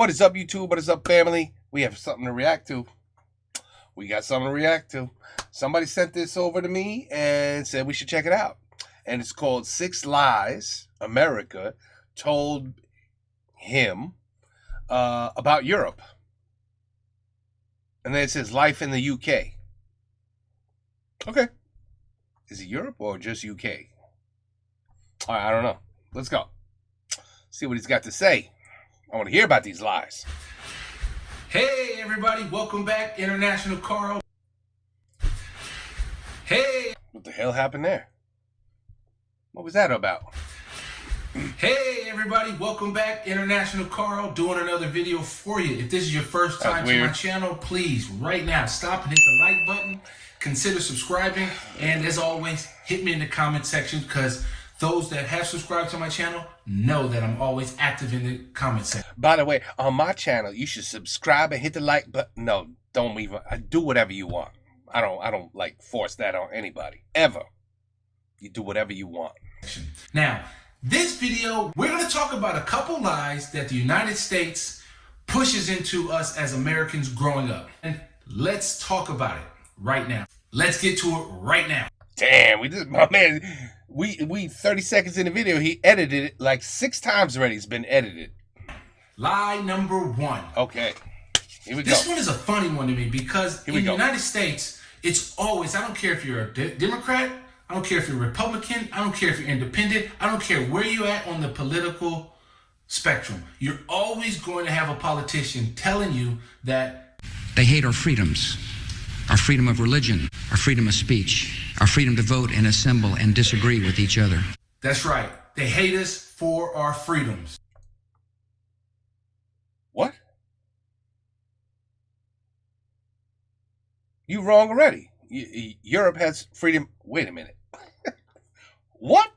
What is up, YouTube? What is up, family? We have something to react to. We got something to react to. Somebody sent this over to me and said we should check it out. And it's called 6 Lies America Told Him about Europe. And then it says life in the UK. Okay. Is it Europe or just UK? All right, I don't know. Let's go. See what he's got to say. I want to hear about these lies. Hey everybody, welcome back, International Carl. Hey. What the hell happened there? What was that about? Hey everybody, welcome back, International Carl, doing another video for you. If this is your first time to my channel, please, right now, stop and hit the like button. Consider subscribing, and as always, hit me in the comment section, because those that have subscribed to my channel know that I'm always active in the comment section. By the way, on my channel, you should subscribe and hit the like button. No, don't even. Do whatever you want. I don't like force that on anybody ever. You do whatever you want. Now, this video, we're going to talk about a couple lies that the United States pushes into us as Americans growing up. And let's talk about it right now. Let's get to it right now. Damn, my man, we 30 seconds in the video, he edited it like 6 times already. It's been edited. Lie number 1. Okay, here we go. This one is a funny one to me because in the United States, it's always, I don't care if you're a Democrat, I don't care if you're Republican, I don't care if you're independent, I don't care where you're at on the political spectrum. You're always going to have a politician telling you that they hate our freedoms, our freedom of religion, our freedom of speech, our freedom to vote and assemble and disagree with each other. That's right. They hate us for our freedoms. What? You wrong already. Europe has freedom. Wait a minute. What?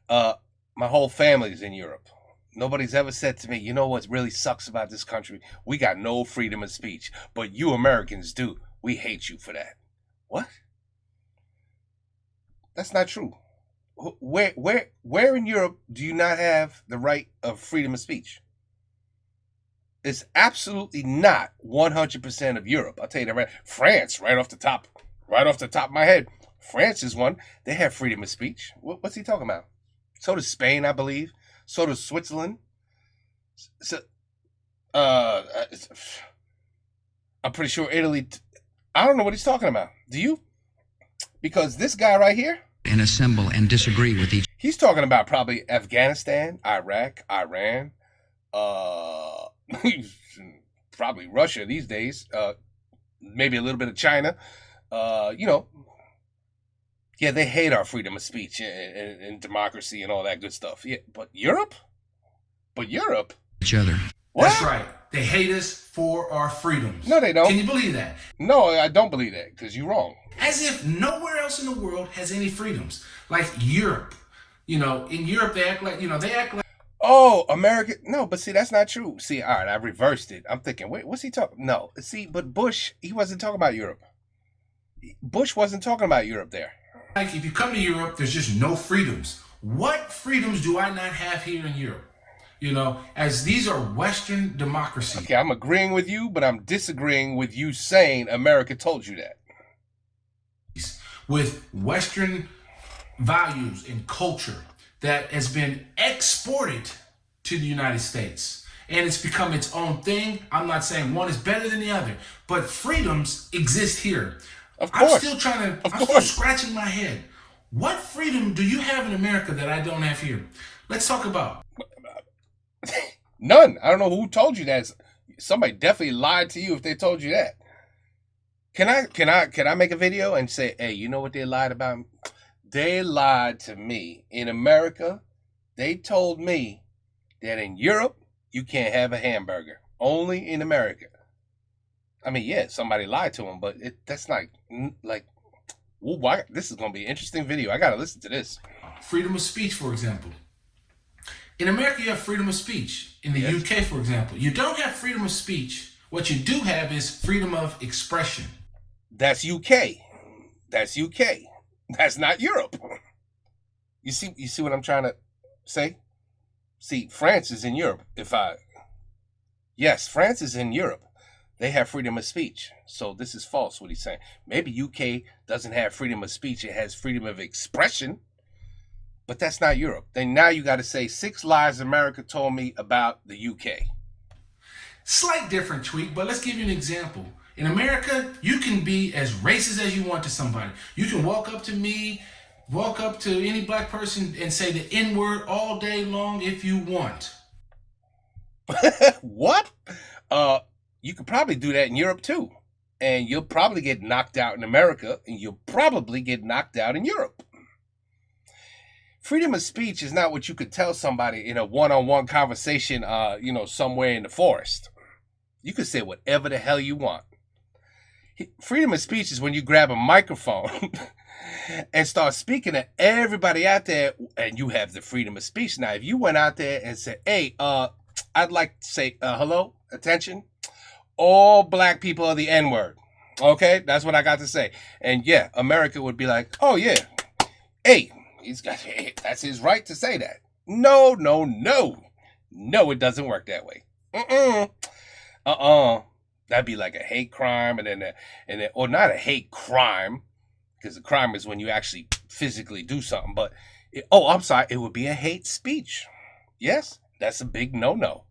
My whole family's in Europe. Nobody's ever said to me, you know what really sucks about this country? We got no freedom of speech, but you Americans do. We hate you for that. What? That's not true. Where in Europe do you not have the right of freedom of speech? It's absolutely not 100% of Europe. I'll tell you that right. France, right off the top of my head. France is one. They have freedom of speech. What's he talking about? So does Spain, I believe. So does Switzerland. So, I'm pretty sure Italy. I don't know what he's talking about. Do you? Because this guy right here. And assemble and disagree with each. He's talking about probably Afghanistan, Iraq, Iran, probably Russia these days. Maybe a little bit of China. You know. Yeah, they hate our freedom of speech and democracy and all that good stuff. Yeah, but Europe? Each other. What? That's right. They hate us for our freedoms. No, they don't. Can you believe that? No, I don't believe that, because you're wrong. As if nowhere else in the world has any freedoms. Like Europe. You know, in Europe, they act like... Oh, America. No, but see, that's not true. See, all right, I reversed it. I'm thinking, wait, what's he talking? No, see, but Bush, he wasn't talking about Europe. Bush wasn't talking about Europe there. Like, if you come to Europe, there's just no freedoms. What freedoms do I not have here in Europe? You know, as these are Western democracies. Okay, I'm agreeing with you, but I'm disagreeing with you saying America told you that. With Western values and culture that has been exported to the United States. And it's become its own thing. I'm not saying one is better than the other, but freedoms exist here. Of course. I'm still scratching my head. What freedom do you have in America that I don't have here? Let's talk about. None. I don't know who told you that. Somebody definitely lied to you if they told you that. Can I make a video and say, hey, you know what they lied about? They lied to me. In America, they told me that in Europe, you can't have a hamburger. Only in America. I mean, yeah, somebody lied to him, but that's not like, well, why? This is going to be an interesting video. I got to listen to this. Freedom of speech, for example. In America, you have freedom of speech. In the UK, for example, you don't have freedom of speech. What you do have is freedom of expression. That's UK. That's UK. That's not Europe. You see what I'm trying to say? See, France is in Europe. Yes, France is in Europe. They have freedom of speech. So this is false, what he's saying. Maybe UK doesn't have freedom of speech. It has freedom of expression. But that's not Europe. Then now you got to say 6 lies America told me about the UK. Slight different tweak, but let's give you an example. In America, you can be as racist as you want to somebody. You can walk up to me, walk up to any black person and say the N-word all day long if you want. What? You could probably do that in Europe too. And you'll probably get knocked out in America, and you'll probably get knocked out in Europe. Freedom of speech is not what you could tell somebody in a one-on-one conversation, somewhere in the forest. You could say whatever the hell you want. Freedom of speech is when you grab a microphone and start speaking to everybody out there, and you have the freedom of speech. Now, if you went out there and said, hey, I'd like to say, hello, attention, all black people are the N-word. Okay, that's what I got to say. And yeah, America would be like, oh yeah, hey, that's his right to say that. No, it doesn't work that way. That'd be like a hate crime, and then, or not a hate crime, because the crime is when you actually physically do something. But I'm sorry, it would be a hate speech. Yes, that's a big no.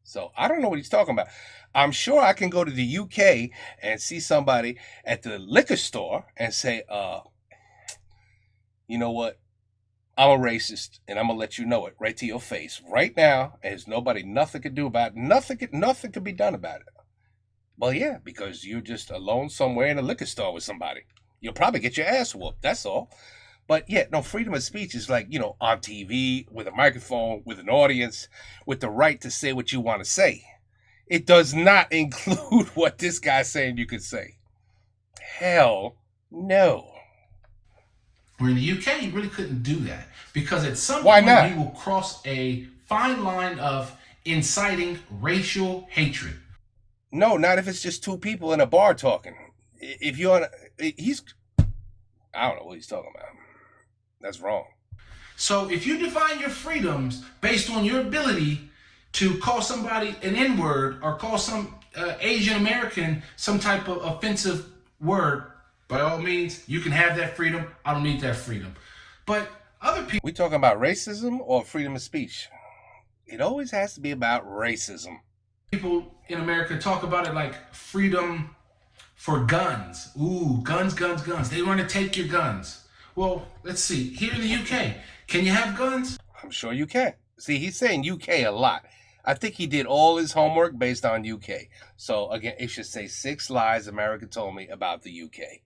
So I don't know what he's talking about. I'm sure I can go to the UK and see somebody at the liquor store and say, you know what? I'm a racist, and I'm gonna let you know it right to your face right now. And there's nothing could do about it. Nothing could be done about it. Well, yeah, because you're just alone somewhere in a liquor store with somebody. You'll probably get your ass whooped. That's all. But yeah, no, freedom of speech is like, on TV with a microphone, with an audience, with the right to say what you want to say. It does not include what this guy's saying you could say. Hell no. Where in the UK, you really couldn't do that. Because at some Why point, not? you will cross a fine line of inciting racial hatred. No, not if it's just two people in a bar talking. If you're on, I don't know what he's talking about. That's wrong. So if you define your freedoms based on your ability to call somebody an N-word or call some Asian American some type of offensive word, by all means, you can have that freedom. I don't need that freedom. But other people... We talking about racism or freedom of speech? It always has to be about racism. People in America talk about it like freedom for guns. Ooh, guns. They want to take your guns. Well, let's see. Here in the UK, can you have guns? I'm sure you can. See, he's saying UK a lot. I think he did all his homework based on UK. So again, it should say 6 lies America told me about the UK.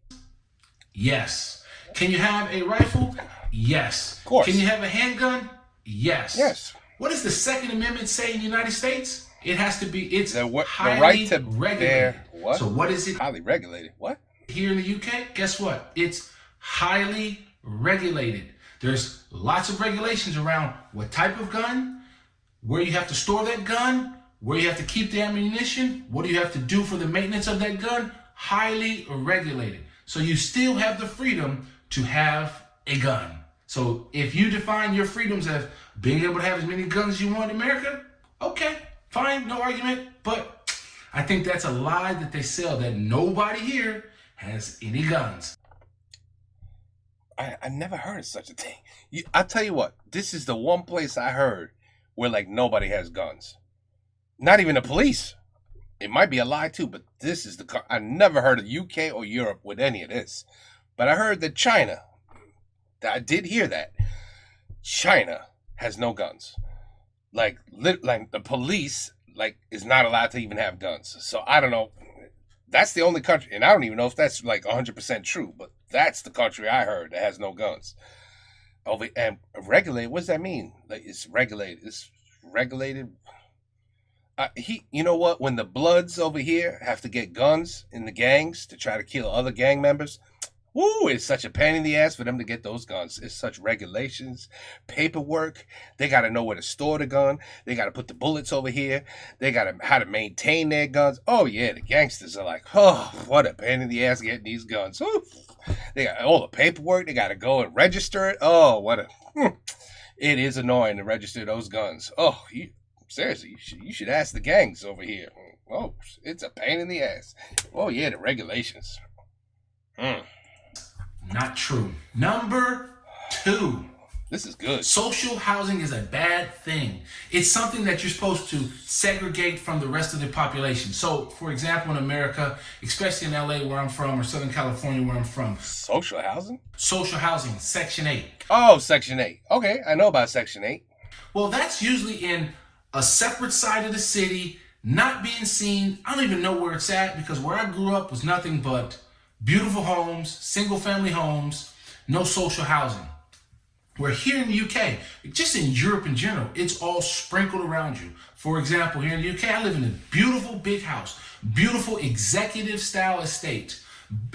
Yes. Can you have a rifle? Yes. Of course. Can you have a handgun? Yes. Yes. What does the Second Amendment say in the United States? It has to be, it's the highly right to regulated. What? So what is it? Highly regulated. What? Here in the UK, guess what? It's highly regulated. There's lots of regulations around what type of gun, where you have to store that gun, where you have to keep the ammunition, what do you have to do for the maintenance of that gun. Highly regulated. So you still have the freedom to have a gun. So if you define your freedoms as being able to have as many guns as you want in America, okay, fine, no argument. But I think that's a lie that they sell, that nobody here has any guns. I never heard of such a thing. I tell you what, this is the one place I heard where like nobody has guns. Not even the police. It might be a lie too, but this is I never heard of UK or Europe with any of this. But I heard that China, I did hear that. China has no guns. Like the police is not allowed to even have guns. So I don't know. That's the only country, and I don't even know if that's like 100% true, but that's the country I heard that has no guns. And regulated, what does that mean? Like it's regulated. It's regulated. You know what? When the Bloods over here have to get guns in the gangs to try to kill other gang members, woo, it's such a pain in the ass for them to get those guns. It's such regulations, paperwork. They got to know where to store the gun. They got to put the bullets over here. They got to how to maintain their guns. Oh, yeah, the gangsters are like, oh, what a pain in the ass getting these guns. Oof. They got all the paperwork. They got to go and register it. Oh, it is annoying to register those guns. Oh, Seriously, you should ask the gangs over here. Oh, it's a pain in the ass. Oh yeah, the regulations. Not true. Number 2. This is good. Social housing is a bad thing. It's something that you're supposed to segregate from the rest of the population. So, for example, in America, especially in LA where I'm from, or Southern California where I'm from. Social housing? Social housing, Section 8. Oh, Section 8. Okay, I know about Section 8. Well, that's usually in a separate side of the city, not being seen. I don't even know where it's at, because where I grew up was nothing but beautiful homes, single family homes, no social housing. Where here in the UK, just in Europe in general, it's all sprinkled around you. For example, here in the UK, I live in a beautiful big house, beautiful executive style estate.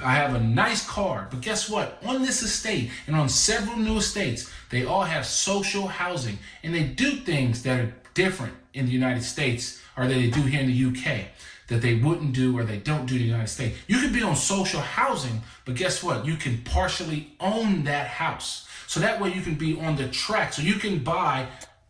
I have a nice car, but guess what? On this estate and on several new estates, they all have social housing, and they do things that are different in the United States, or that they do here in the UK, that they wouldn't do or they don't do in the United States. You could be on social housing, but guess what? You can partially own that house. So that way you can be on the track. So you can buy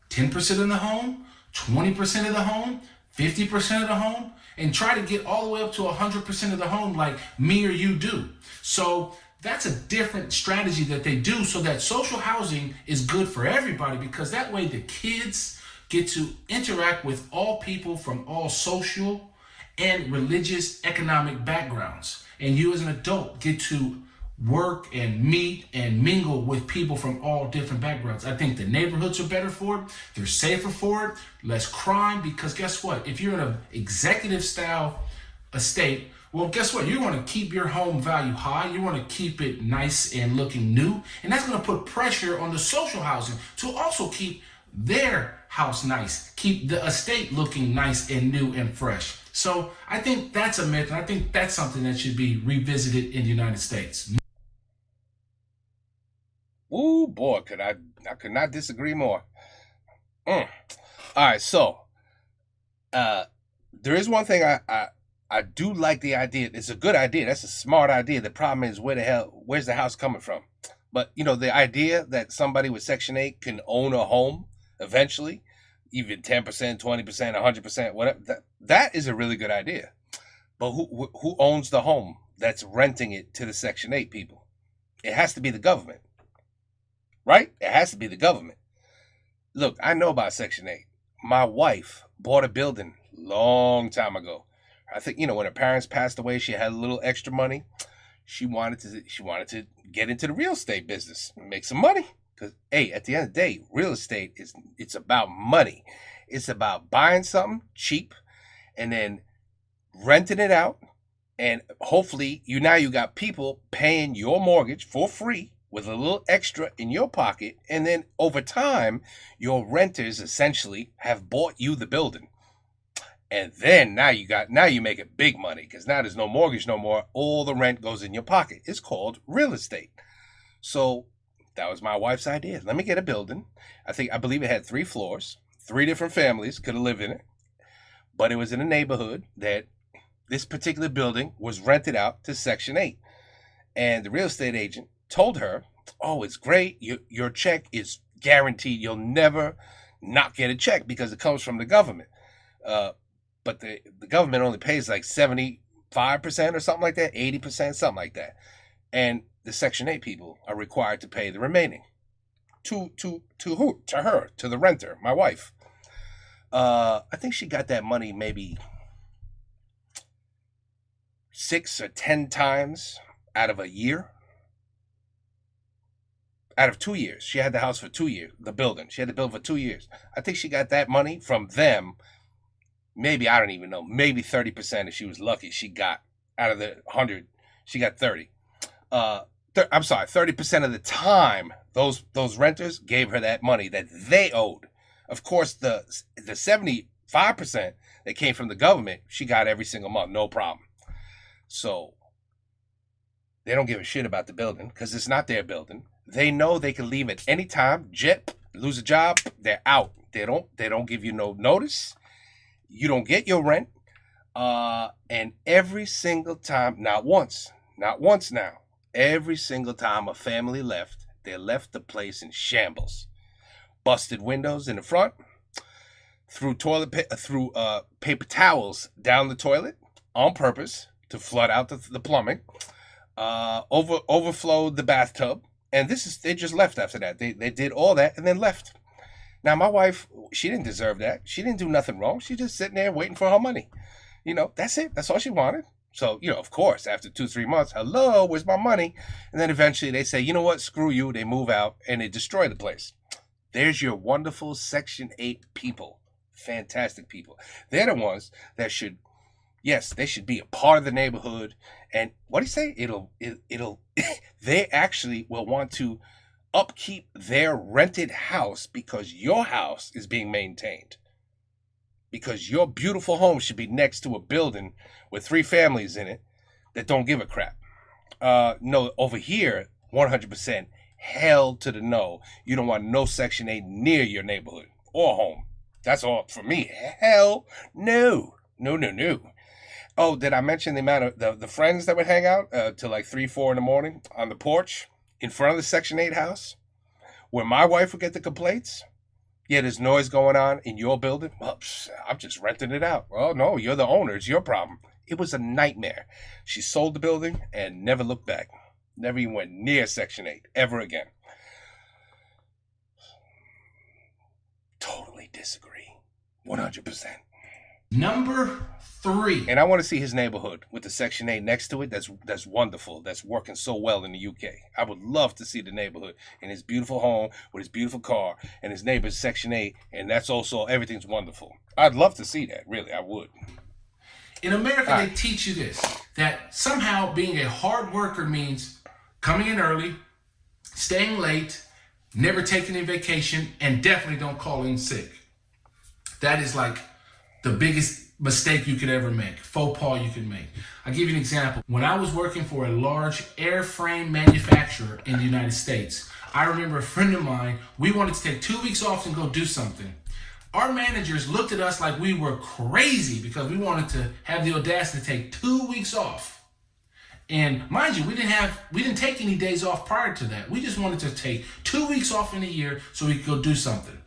10% of the home, 20% of the home, 50% of the home, and try to get all the way up to 100% of the home like me or you do. So that's a different strategy that they do, so that social housing is good for everybody, because that way the kids get to interact with all people from all social and religious economic backgrounds. And you as an adult get to work and meet and mingle with people from all different backgrounds. I think the neighborhoods are better for it. They're safer for it. Less crime, because guess what? If you're in an executive style estate, well, guess what? You want to keep your home value high. You want to keep it nice and looking new. And that's going to put pressure on the social housing to also keep their house nice, keep the estate looking nice and new and fresh. So I think that's a myth, and I think that's something that should be revisited in the United States. Ooh, boy, I could not disagree more. All right, so there is one thing I do like the idea. It's a good idea. That's a smart idea. The problem is, where's the house coming from? But, the idea that somebody with Section 8 can own a home eventually, even 10%, 20%, 100%, whatever, that is a really good idea. But who owns the home that's renting it to the Section 8 people? It has to be the government. Right? It has to be the government. Look, I know about Section 8. My wife bought a building long time ago. I think, when her parents passed away, she had a little extra money. She wanted to get into the real estate business and make some money. Because, hey, at the end of the day, real estate it's about money. It's about buying something cheap and then renting it out. And hopefully you got people paying your mortgage for free with a little extra in your pocket, and then over time, your renters essentially have bought you the building. And then now you make it big money, because now there's no mortgage no more. All the rent goes in your pocket. It's called real estate. So that was my wife's idea. Let me get a building. I believe it had 3 floors, 3 different families could have lived in it, but it was in a neighborhood that this particular building was rented out to Section 8. And the real estate agent told her, oh, it's great. Your check is guaranteed. You'll never not get a check because it comes from the government. But the government only pays like 75% or something like that, 80%, something like that. And the Section 8 people are required to pay the remaining. To who? To her, to the renter, my wife. I think she got that money maybe 6 or 10 times out of a year. Out of 2 years. She had the house for 2 years, the building. She had to build for 2 years. I think she got that money from them. Maybe, I don't even know, maybe 30% if she was lucky. She got, out of the 100, she got 30. I'm sorry, 30% of the time, those renters gave her that money that they owed. Of course, the 75% that came from the government, she got every single month, no problem. So they don't give a shit about the building because it's not their building. They know they can leave at any time. Lose a job, they're out. They don't give you no notice. You don't get your rent. And every single time, not once now, every single time a family left, they left the place in shambles. Busted windows in the front. threw paper towels down the toilet on purpose to flood out the plumbing. Overflowed the bathtub, and they just left after that. They did all that and then left. Now my wife, she didn't deserve that. She didn't do nothing wrong. She just sitting there waiting for her money. That's it. That's all she wanted. So, of course, after 2-3 months, hello, where's my money? And then eventually they say, you know what, screw you. They move out and they destroy the place. There's your wonderful Section 8 people. Fantastic people. They're the ones that they should be a part of the neighborhood. And what do you say? It'll they actually will want to upkeep their rented house because your house is being maintained. Because your beautiful home should be next to a building with 3 families in it that don't give a crap. No, over here, 100% hell to the no. You don't want no Section 8 near your neighborhood or home. That's all for me. Hell no. No. Oh, did I mention the amount of the friends that would hang out till like 3-4 in the morning on the porch in front of the Section 8 house where my wife would get the complaints? Yeah, there's noise going on in your building. Well, I'm just renting it out. Well, no, you're the owner. It's your problem. It was a nightmare. She sold the building and never looked back. Never even went near Section 8 ever again. Totally disagree. 100%. Number 3. And I want to see his neighborhood with the Section 8 next to it. That's wonderful. That's working so well in the UK. I would love to see the neighborhood in his beautiful home with his beautiful car and his neighbor's Section 8. And that's also, everything's wonderful. I'd love to see that. Really, I would. In America, they teach you this, that somehow being a hard worker means coming in early, staying late, never taking a vacation, and definitely don't call in sick. That is like the biggest mistake you could ever make, faux pas you could make. I'll give you an example. When I was working for a large airframe manufacturer in the United States, I remember a friend of mine, we wanted to take 2 weeks off and go do something. Our managers looked at us like we were crazy because we wanted to have the audacity to take 2 weeks off. And mind you, we didn't take any days off prior to that. We just wanted to take 2 weeks off in a year so we could go do something.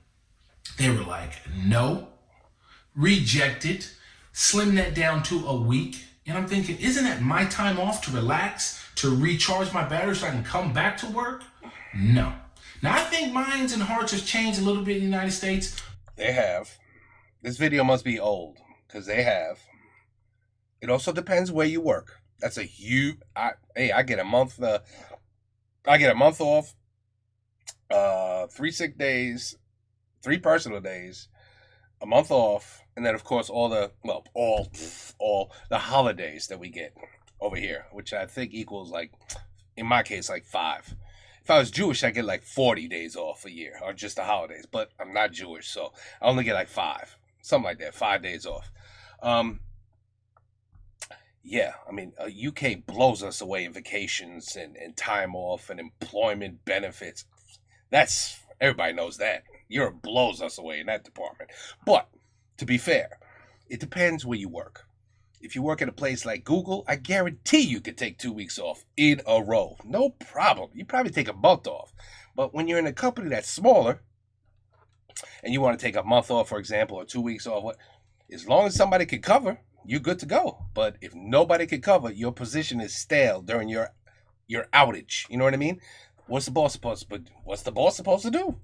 They were like, no, reject it. Slim that down to a week. And I'm thinking, isn't that my time off to relax, to recharge my battery so I can come back to work? No. Now, I think minds and hearts have changed a little bit in the United States. They have. This video must be old, because they have. It also depends where you work. That's a huge... I get a month... I get a month off, 3 sick days, 3 personal days, a month off, and then of course all the holidays that we get over here, which I think equals like, in my case, like 5. If I was Jewish, I get like 40 days off a year, or just the holidays. But I'm not Jewish, so I only get like 5, something like that, 5 days off. Yeah, I mean, UK blows us away in vacations and time off and employment benefits. Everybody knows that. Europe blows us away in that department. But to be fair, it depends where you work. If you work at a place like Google, I guarantee you could take 2 weeks off in a row. No problem. You probably take a month off. But when you're in a company that's smaller and you want to take a month off, for example, or 2 weeks off, as long as somebody can cover, you're good to go. But if nobody can cover, your position is stale during your outage. You know what I mean? What's the boss supposed to do?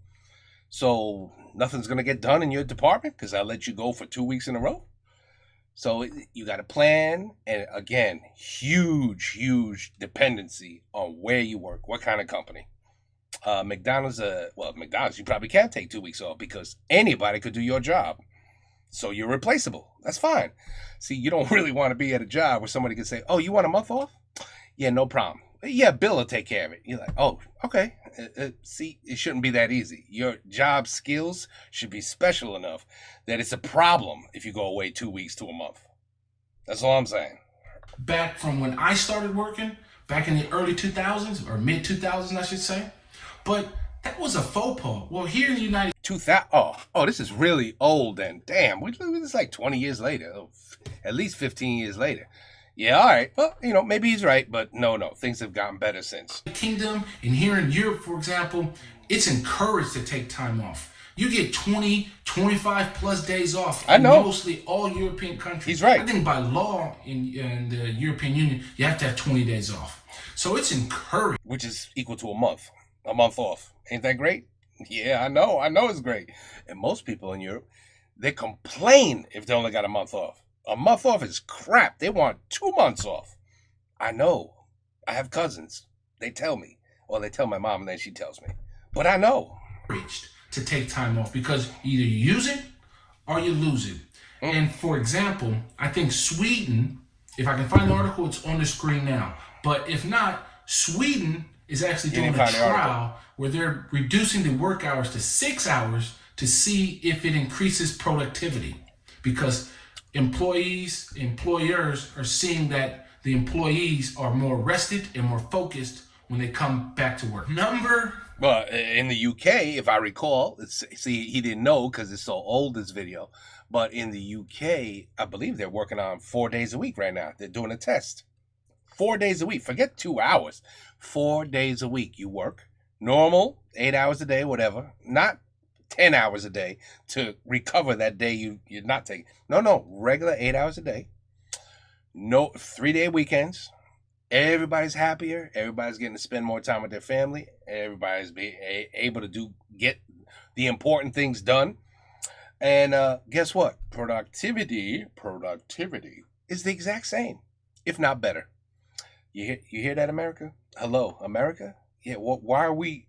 So nothing's going to get done in your department because I let you go for 2 weeks in a row? So you got to plan, and again, huge dependency on where you work, what kind of company. McDonald's, you probably can't take 2 weeks off because anybody could do your job. So you're replaceable. That's fine. See, you don't really want to be at a job where somebody can say, oh, you want a month off? Yeah, no problem. Yeah, Bill will take care of it. You're like, oh, okay. See, it shouldn't be that easy. Your job skills should be special enough that it's a problem if you go away 2 weeks to a month. That's all I'm saying. Back from when I started working, back in the early 2000s, or mid 2000s, I should say. But that was a faux pas. Well, here in the United... 2000. Oh, this is really old then. Damn, this is like 20 years later. At least 15 years later. Yeah, all right. Well, maybe he's right, but no. Things have gotten better since. Kingdom, and here in Europe, for example, it's encouraged to take time off. You get 20, 25 plus days off. I know. In mostly all European countries. He's right. I think by law in the European Union, you have to have 20 days off. So it's encouraged. Which is equal to a month off. Ain't that great? Yeah, I know it's great. And most people in Europe, they complain if they only got a month off. A month off is crap. They want 2 months off. I know. I have cousins. They tell me. Or they tell my mom and then she tells me. But I know. To take time off because either you use it or you lose it. And for example, I think Sweden, if I can find the article, it's on the screen now. But if not, Sweden is actually doing a trial where they're reducing the work hours to 6 hours to see if it increases productivity. Because employers are seeing that the employees are more rested and more focused when they come back to work. Well, in the UK, if I recall, see, he didn't know because it's so old, this video. But in the UK, I believe they're working on 4 days a week right now. They're doing a test. 4 days a week. Forget 2 hours. 4 days a week you work. Normal, 8 hours a day, whatever. Not 10 hours a day to recover that day you're not taking. No, regular 8 hours a day. No 3-day weekends. Everybody's happier. Everybody's getting to spend more time with their family. Everybody's being able to get the important things done. And guess what? Productivity is the exact same, if not better. You hear that, America? Hello, America? Yeah. Why are we?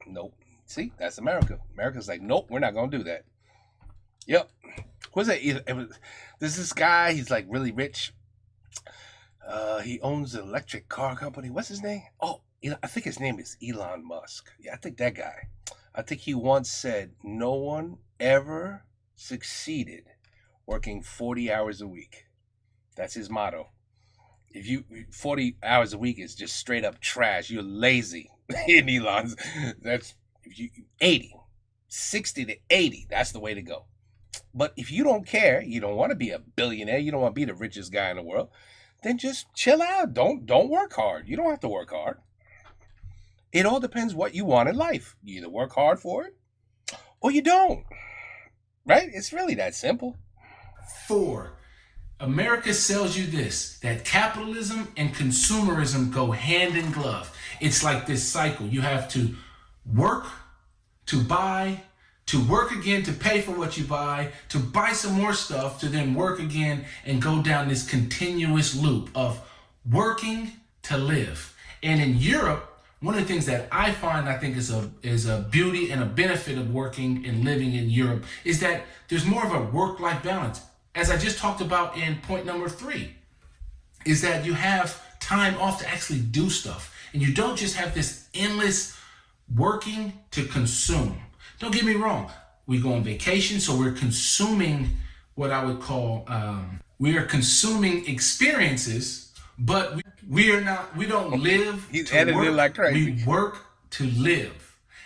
Nope. See, that's America. America's like, nope, we're not gonna do that. Yep. What's that? There's this guy. He's like really rich. He owns an electric car company. What's his name? Oh, I think his name is Elon Musk. Yeah, I think that guy. I think he once said, no one ever succeeded working 40 hours a week. That's his motto. If you 40 hours a week is just straight up trash. You're lazy. In Elon's, that's if you 80, 60 to 80. That's the way to go. But if you don't care, you don't want to be a billionaire, you don't want to be the richest guy in the world, then just chill out. Don't work hard. You don't have to work hard. It all depends what you want in life. You either work hard for it or you don't. Right? It's really that simple. 4. America sells you this, that capitalism and consumerism go hand in glove. It's like this cycle. You have to work to buy, to work again to pay for what you buy, to buy some more stuff, to then work again and go down this continuous loop of working to live. And in Europe, one of the things that I find I think is a beauty and a benefit of working and living in Europe is that there's more of a work-life balance. As I just talked about in point number 3, is that you have time off to actually do stuff. And you don't just have this endless working to consume. Don't get me wrong. We go on vacation, so we're consuming what I would call, we are consuming experiences, but we don't live He's to editing work. like crazy. We work to live.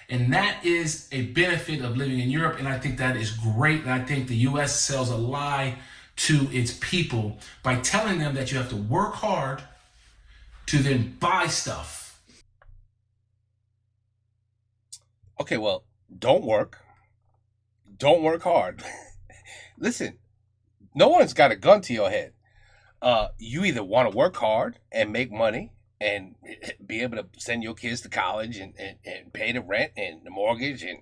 And that is a benefit of living in Europe, and I think that is great. And I think the U.S. sells a lie to its people by telling them that you have to work hard to then buy stuff. Okay, well, don't work hard. Listen, no one's got a gun to your head. You either want to work hard and make money and be able to send your kids to college and pay the rent and the mortgage and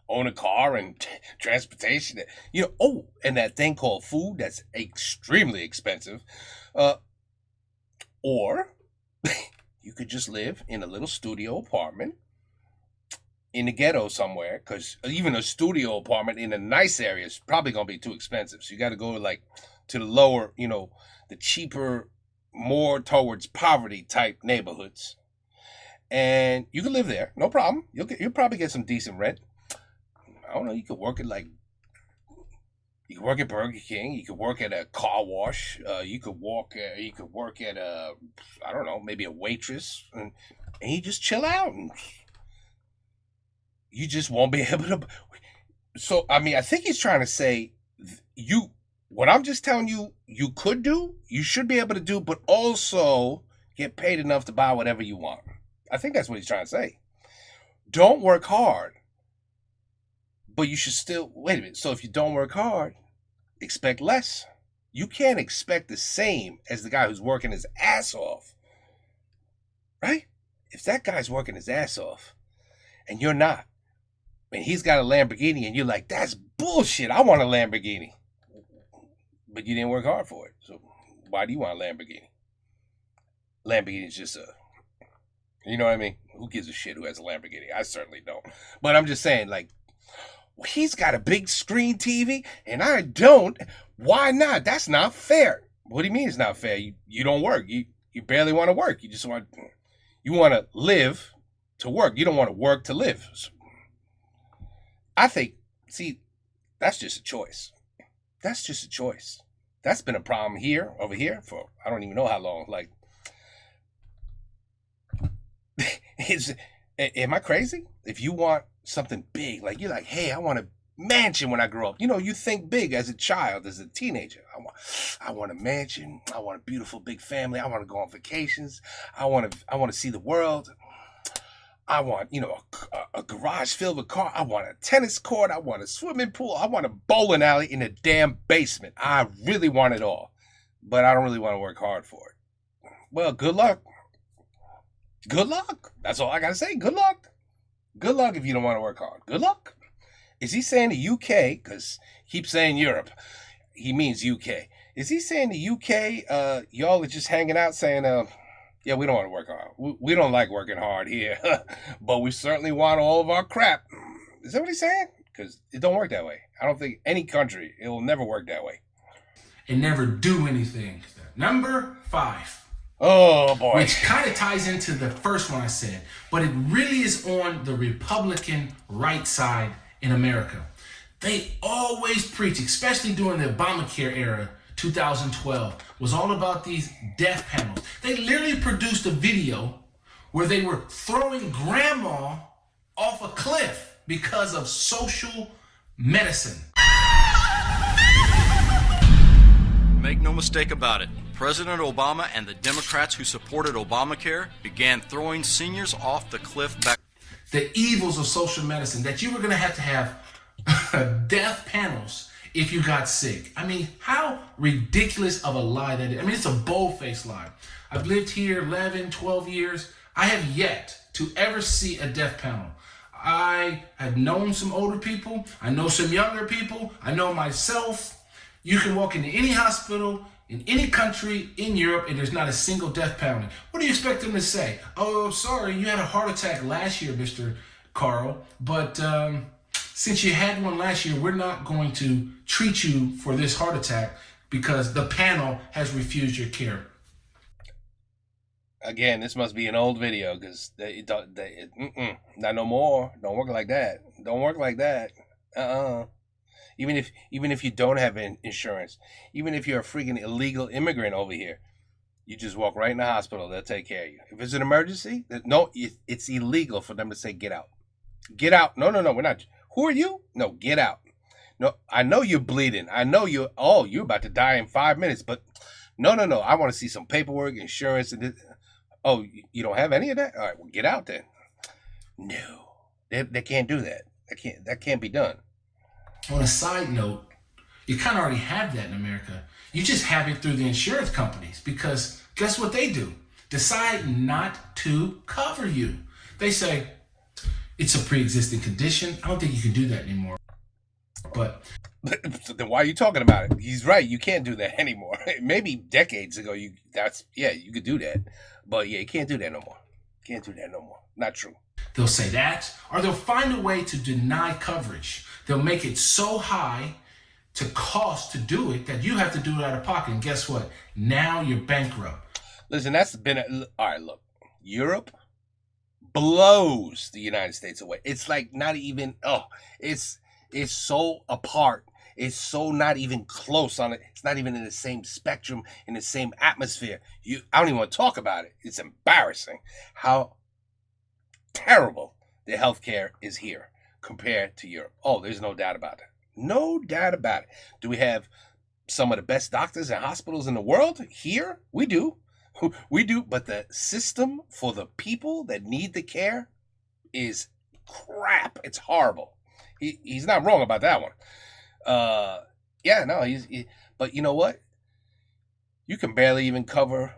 own a car and transportation. And that thing called food that's extremely expensive. Or you could just live in a little studio apartment in the ghetto somewhere, because even a studio apartment in a nice area is probably going to be too expensive. So you got to go like to the lower, the cheaper, more towards poverty type neighborhoods, and you can live there, no problem. You'll probably get some decent rent. I don't know. You could work at Burger King. You could work at a car wash. You could work at I don't know, maybe a waitress, and you just chill out, and you just won't be able to. So I mean, I think he's trying to say what I'm just telling you, you could do, you should be able to do, but also get paid enough to buy whatever you want. I think that's what he's trying to say. don't work hard, but you should still, wait a minute. So if you don't work hard, expect less. You can't expect the same as the guy who's working his ass off, right? If that guy's working his ass off and you're not, and he's got a Lamborghini and you're like, that's bullshit, I want a Lamborghini. But you didn't work hard for it. So why do you want a Lamborghini? Lamborghini's just a, you know what I mean? Who gives a shit who has a Lamborghini? I certainly don't. But I'm just saying, like, well, he's got a big screen TV and I don't. Why not? That's not fair. What do you mean it's not fair? You don't work. You barely want to work. You just want to live to work. You don't want to work to live. I think, see, that's just a choice. That's just a choice. That's been a problem over here for I don't even know how long. Like, am I crazy? If you want something big, like you're like, hey, I want a mansion when I grow up. You know, you think big as a child, as a teenager. I want a mansion. I want a beautiful big family. I want to go on vacations. I want to see the world. I want, a garage filled with cars. I want a tennis court. I want a swimming pool. I want a bowling alley in a damn basement. I really want it all, but I don't really want to work hard for it. Well, good luck. Good luck. That's all I got to say. Good luck. Good luck if you don't want to work hard. Good luck. Is he saying the UK? Because he keeps saying Europe. He means UK. Is he saying the UK, y'all are just hanging out saying, yeah, we don't want to work hard. We don't like working hard here, but we certainly want all of our crap. Is that what he's saying? Because it don't work that way. I don't think any country, it will never work that way. And never do anything. Number 5. Oh, boy. Which kind of ties into the first one I said, but it really is on the Republican right side in America. They always preach, especially during the Obamacare era, 2012, was all about these death panels. They literally produced a video where they were throwing grandma off a cliff because of social medicine. Make no mistake about it. President Obama and the Democrats who supported Obamacare began throwing seniors off the cliff back. The evils of social medicine, that you were going to have death panels if you got sick. I mean, how ridiculous of a lie that is. I mean, it's a bold-faced lie. I've lived here 11, 12 years. I have yet to ever see a death panel. I have known some older people. I know some younger people. I know myself. You can walk into any hospital in any country in Europe and there's not a single death penalty. What do you expect them to say? Oh, sorry, you had a heart attack last year, Mr. Carl, but since you had one last year, we're not going to treat you for this heart attack because the panel has refused your care. Again, this must be an old video because not no more. Don't work like that. Don't work like that. Even if you don't have insurance, even if you're a freaking illegal immigrant over here, you just walk right in the hospital. They'll take care of you. If it's an emergency, no, it's illegal for them to say get out. Get out. No, we're not. Who are you? No, get out. No, I know you're bleeding. I know you're about to die in 5 minutes, but no. I want to see some paperwork, insurance, and this. Oh, you don't have any of that? All right, well, get out then. No, they can't do that. That can't be done. On a side note, you kind of already have that in America. You just have it through the insurance companies because guess what they do? Decide not to cover you. They say, it's a pre-existing condition. I don't think you can do that anymore. But then why are you talking about it? He's right. You can't do that anymore. Maybe decades ago, you could do that. But yeah, you can't do that no more. Can't do that no more. Not true. They'll say that, or they'll find a way to deny coverage. They'll make it so high to cost to do it that you have to do it out of pocket. And guess what? Now you're bankrupt. Listen, that's been all right. Look, Europe blows the United States away. It's like not even. It's so apart. It's so not even close on it. It's not even in the same spectrum, in the same atmosphere. I don't even want to talk about it. It's embarrassing how terrible the healthcare is here compared to Europe. Oh, there's no doubt about it. No doubt about it. Do we have some of the best doctors and hospitals in the world here? We do. We do. But the system for the people that need the care is crap. It's horrible. He's not wrong about that one. Yeah, no, but you know what? You can barely even cover.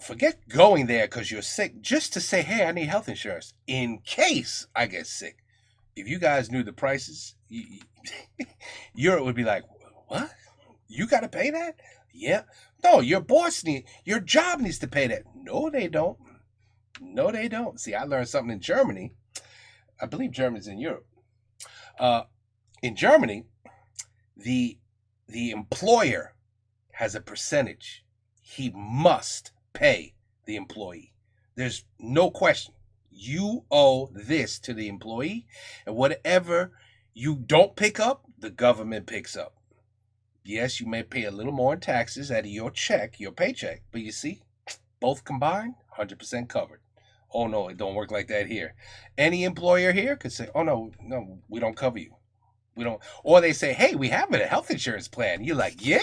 Forget going there because you're sick. Just to say, hey, I need health insurance in case I get sick. If you guys knew the prices, Europe would be like, what? You got to pay that? Yeah. No, your job needs to pay that. No, they don't. No, they don't. See, I learned something in Germany. I believe Germany's in Europe. In Germany, the employer has a percentage. He must pay the employee. There's no question. You owe this to the employee, and whatever you don't pick up, the government picks up. Yes, you may pay a little more in taxes out of your paycheck, but you see, both combined, 100% covered. Oh no, it don't work like that here. Any employer here could say, oh no, we don't cover you. We don't, or they say, hey, we have a health insurance plan. You're like, yeah?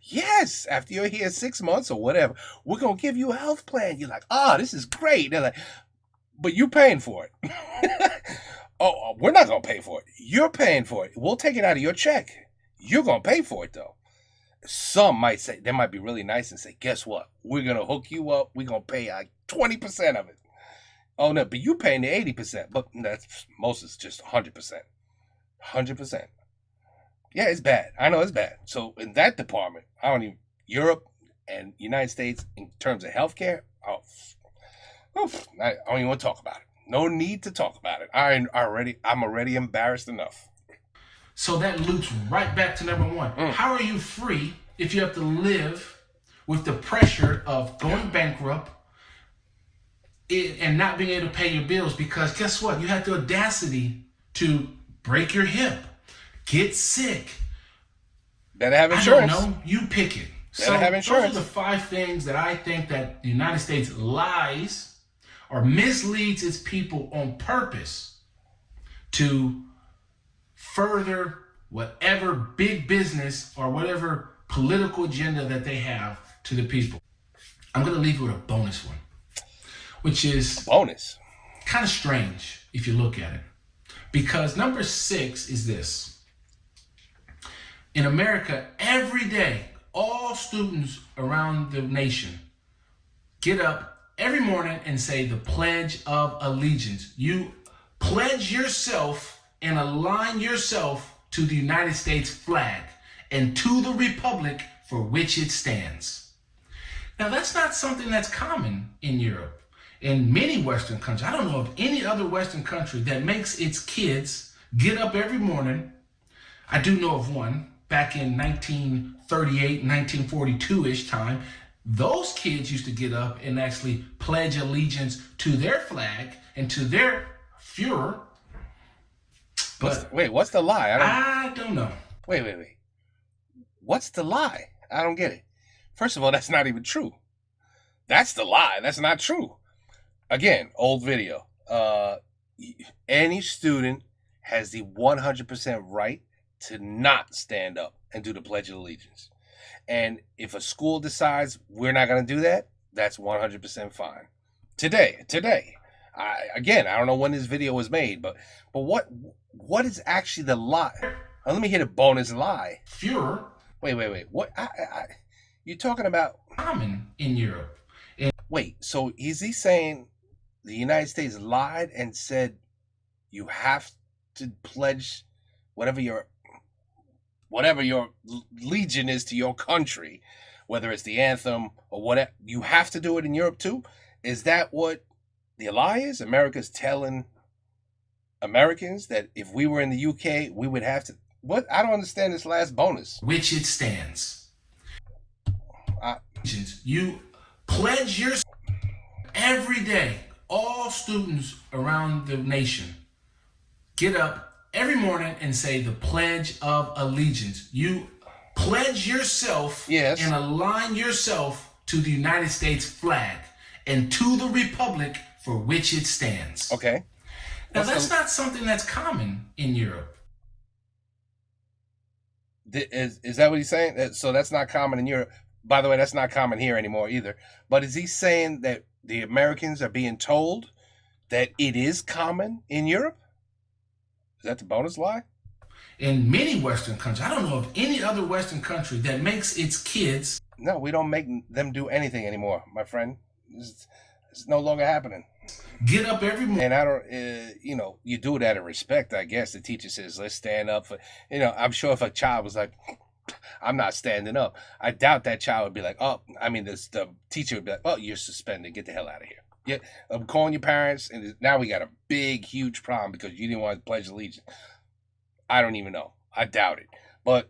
Yes. After you're here 6 months or whatever, we're going to give you a health plan. You're like, this is great. They're like, but you're paying for it. Oh, we're not going to pay for it. You're paying for it. We'll take it out of your check. You're going to pay for it, though. Some might say, they might be really nice and say, guess what? We're going to hook you up. We're going to pay like 20% of it. Oh, no, but you paying the 80%. But that's most is just 100%. 100%. Yeah, it's bad. I know it's bad. So in that department, Europe and United States in terms of healthcare, I don't even want to talk about it. No need to talk about it. I'm already embarrassed enough. So that loops right back to number one. How are you free if you have to live with the pressure of going bankrupt and not being able to pay your bills? Because guess what? You have the audacity to break your hip, get sick. Better have insurance. I don't know. You pick it. Better have insurance. Those are the 5 things that I think that the United States lies or misleads its people on purpose to further whatever big business or whatever political agenda that they have to the people. I'm going to leave you with a bonus one, which is a bonus. Kind of strange if you look at it. Because number 6 is this. In America, every day, all students around the nation get up every morning and say the Pledge of Allegiance. You pledge yourself and align yourself to the United States flag and to the republic for which it stands. Now, that's not something that's common in Europe. In many Western countries, I don't know of any other Western country that makes its kids get up every morning. I do know of one back in 1938, 1942-ish time. Those kids used to get up and actually pledge allegiance to their flag and to their Führer. But what's the lie? I don't know. Wait. What's the lie? I don't get it. First of all, that's not even true. That's the lie. That's not true. Again, old video. Any student has the 100% right to not stand up and do the Pledge of Allegiance. And if a school decides we're not going to do that, that's 100% fine. Today. I don't know when this video was made, but what is actually the lie? Let me hit a bonus lie. Führer. Wait. What? You're talking about common in Europe. Wait, so is he saying the United States lied and said you have to pledge whatever your legion is to your country, whether it's the anthem or whatever, you have to do it in Europe too? Is that what the lie is? America's telling Americans that if we were in the UK, we would have to. What? I don't understand this last bonus. Which it stands. You pledge yourself every day. All students around the nation get up every morning and say the Pledge of Allegiance. You pledge yourself and align yourself to the United States flag and to the republic for which it stands. Okay. Now, that's not something that's common in Europe. Is that what he's saying? So that's not common in Europe. By the way, that's not common here anymore either. But is he saying that the Americans are being told that it is common in Europe? Is that the bonus lie? In many Western countries, I don't know of any other Western country that makes its kids. No, we don't make them do anything anymore, my friend. It's no longer happening. Get up every morning. And I don't, you do it out of respect, I guess. The teacher says, let's stand up for, I'm sure if a child was like, I'm not standing up, I doubt that child would be like, the teacher would be like, oh, you're suspended. Get the hell out of here. Yeah, I'm calling your parents, and now we got a big, huge problem because you didn't want to pledge allegiance. I don't even know. I doubt it. But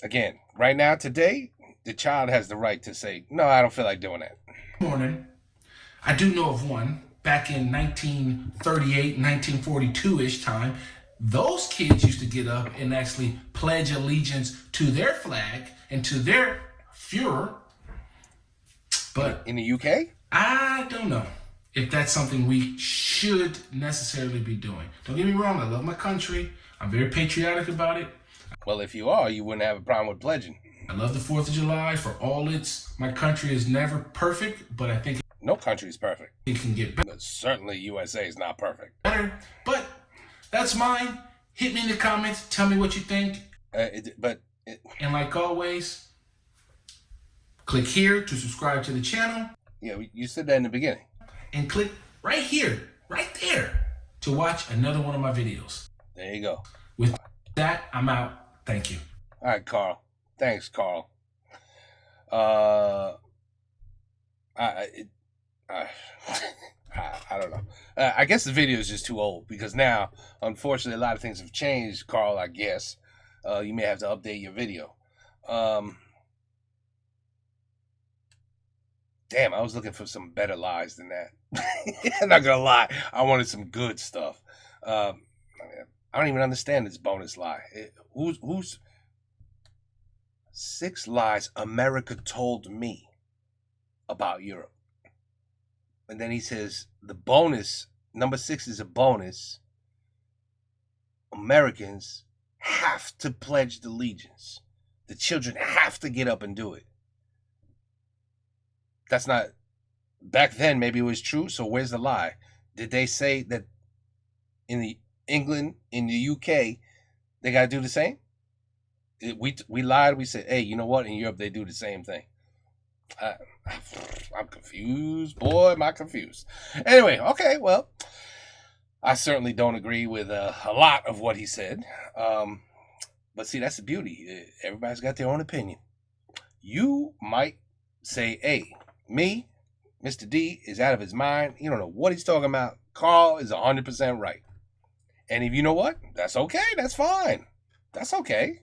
again, right now, today, the child has the right to say, no, I don't feel like doing that. Morning. I do know of one back in 1938, 1942-ish time. Those kids used to get up and actually pledge allegiance to their flag and to their Führer. But in the UK? I don't know if that's something we should necessarily be doing. Don't get me wrong, I love my country. I'm very patriotic about it. Well, if you are, you wouldn't have a problem with pledging. I love the 4th of July for all its... My country is never perfect, but I think... No country is perfect. It can get better. But certainly USA is not perfect. But that's mine. Hit me in the comments. Tell me what you think. And like always, click here to subscribe to the channel. Yeah, you said that in the beginning. And click right here, right there, to watch another one of my videos. There you go. With that, I'm out. Thank you. All right, Carl. Thanks, Carl. I don't know. I guess the video is just too old because now, unfortunately, a lot of things have changed, Carl, I guess. You may have to update your video. Damn, I was looking for some better lies than that. I'm not going to lie. I wanted some good stuff. I don't even understand this bonus lie. Who's 6 lies America told me about Europe? And then he says the bonus, number 6 is a bonus. Americans have to pledge allegiance. The children have to get up and do it. That's not, back then maybe it was true, so where's the lie? Did they say that in England, in the UK, they got to do the same? We lied, we said, hey, you know what, in Europe they do the same thing. I'm confused. Boy, am I confused. Anyway, okay, well, I certainly don't agree with a lot of what he said. But see, that's the beauty. Everybody's got their own opinion. You might say, hey, me, Mr. D, is out of his mind. You don't know what he's talking about. Carl is 100% right. And if you know what, that's okay. That's fine. That's okay.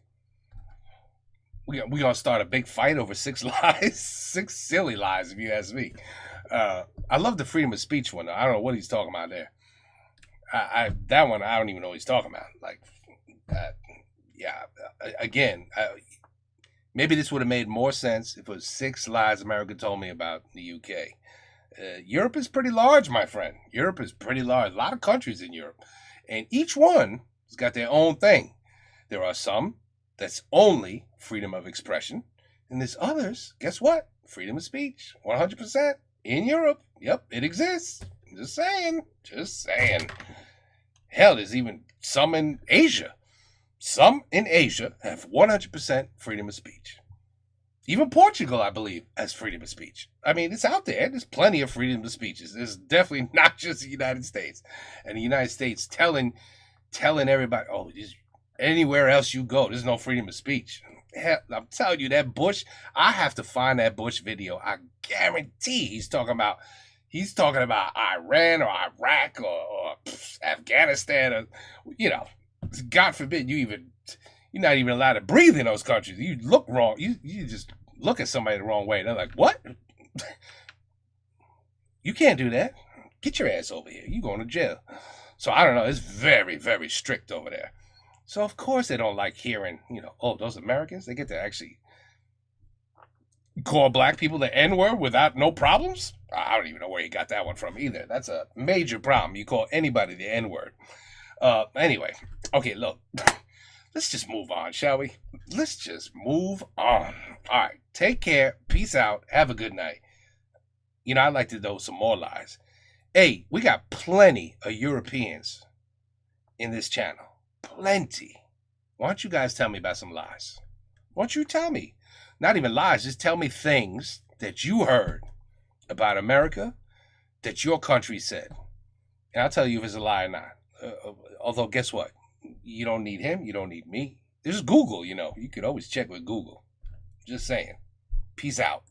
We're going to start a big fight over 6 lies. 6 silly lies, if you ask me. I love the freedom of speech one, though. I don't know what he's talking about there. That one, I don't even know what he's talking about. Maybe this would have made more sense if it was 6 lies America told me about the UK. Europe is pretty large, my friend. Europe is pretty large. A lot of countries in Europe. And each one has got their own thing. There are some that's only freedom of expression. And there's others, guess what? Freedom of speech, 100% in Europe. Yep, it exists. Just saying. Just saying. Hell, there's even some in Asia. Some in Asia have 100% freedom of speech. Even Portugal, I believe, has freedom of speech. I mean, it's out there. There's plenty of freedom of speeches. There's definitely not just the United States. And the United States telling everybody, oh, anywhere else you go, there's no freedom of speech. Hell, I'm telling you, that Bush, I have to find that Bush video. I guarantee he's talking about Iran or Iraq or Afghanistan or, God forbid you're not even allowed to breathe in those countries. You look wrong. You just look at somebody the wrong way. They're like, what? You can't do that. Get your ass over here. You're going to jail. So I don't know. It's very, very strict over there. So of course they don't like hearing, oh, those Americans, they get to actually call black people the N-word without no problems? I don't even know where he got that one from either. That's a major problem. You call anybody the N-word. Anyway, okay, look, let's just move on, shall we? Let's just move on. All right, take care. Peace out. Have a good night. I'd like to know some more lies. Hey, we got plenty of Europeans in this channel. Plenty. Why don't you guys tell me about some lies? Why don't you tell me? Not even lies, just tell me things that you heard about America that your country said. And I'll tell you if it's a lie or not. Although, guess what? You don't need him. You don't need me. There's Google, you know. You could always check with Google. Just saying. Peace out.